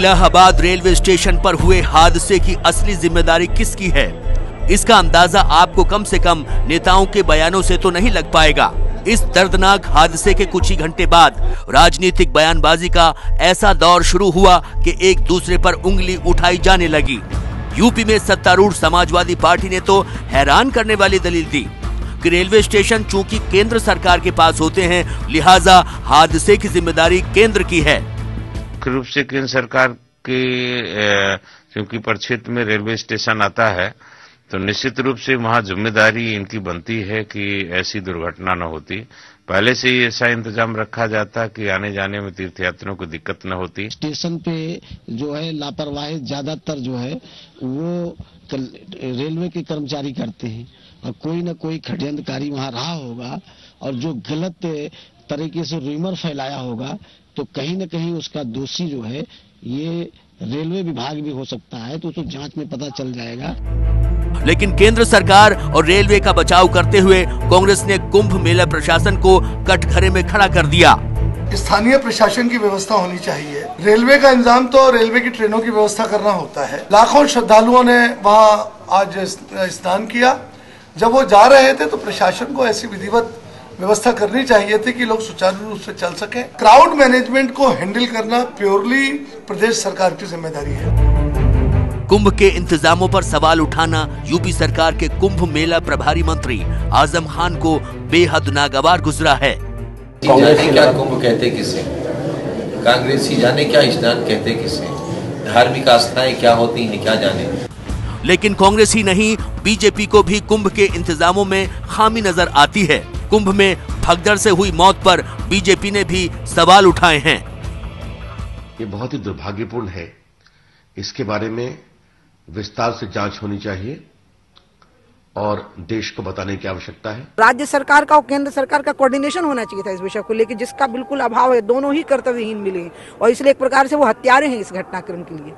Allahabad railway station पर हुए हादसे की असली जिम्मेदारी किसकी है, इसका अंदाजा आपको कम से कम नेताओं के बयानों से तो नहीं लग पाएगा। इस दर्दनाक हादसे के कुछ ही घंटे बाद राजनीतिक बयानबाजी का ऐसा दौर शुरू हुआ कि एक दूसरे पर उंगली उठाई जाने लगी। यूपी में सत्तारूढ़ समाजवादी पार्टी ने तो हैरान करने वाली दलील दी कि रेलवे स्टेशन चूंकि केंद्र सरकार के पास होते हैं, लिहाजा हादसे की जिम्मेदारी केंद्र की है। मुख्य रूप से केंद्र सरकार के क्योंकि परिक्षेत्र में रेलवे स्टेशन आता है, तो निश्चित रूप से वहां जिम्मेदारी इनकी बनती है कि ऐसी दुर्घटना न होती। पहले से ही ऐसा इंतजाम रखा जाता कि आने जाने में तीर्थयात्रियों को दिक्कत न होती। स्टेशन पे जो है लापरवाही ज्यादातर जो है वो रेलवे के कर्मचारी करते हैं और कोई न कोई षड्यंत्रकारी वहां रहा होगा और जो गलत तरीके से रूमर फैलाया होगा, तो कहीं न कहीं उसका दोषी जो है ये रेलवे विभाग भी हो सकता है, तो उसको जांच में पता चल जाएगा। लेकिन केंद्र सरकार और रेलवे का बचाव करते हुए कांग्रेस ने कुंभ मेला प्रशासन को कटघरे में खड़ा कर दिया। स्थानीय प्रशासन की व्यवस्था होनी चाहिए। रेलवे का इंतजाम तो रेलवे की ट्रेनों की व्यवस्था करना होता है। लाखों श्रद्धालुओं ने वहां आज स्नान किया। जब वो जा रहे थे तो प्रशासन को ऐसी विधिवत व्यवस्था करनी चाहिए थी कि लोग सुचारू रूप से चल सके। क्राउड मैनेजमेंट को हैंडल करना प्योरली प्रदेश सरकार की जिम्मेदारी है। कुंभ के इंतजामों पर सवाल उठाना यूपी सरकार के कुंभ मेला प्रभारी मंत्री आजम खान को बेहद नागवार गुजरा है। जाने क्या कुंभ कहते किसे, कांग्रेसी जाने क्या स्नान कहते किसे, धार्मिक आस्थाएं क्या होती हैं क्या जाने। लेकिन कांग्रेस ही नहीं, बीजेपी को भी कुंभ के इंतजामों में खामी नजर आती है। कुंभ में भगदड़ से हुई मौत पर बीजेपी ने भी सवाल उठाए हैं। ये बहुत ही दुर्भाग्यपूर्ण है। इसके बारे में विस्तार से जांच होनी चाहिए और देश को बताने की आवश्यकता है। राज्य सरकार का और केंद्र सरकार का कोऑर्डिनेशन होना चाहिए था इस विषय को लेकर, जिसका बिल्कुल अभाव है। दोनों ही कर्तव्यहीन मिले और इसलिए एक प्रकार से वो हत्यारे हैं इस घटनाक्रम के लिए।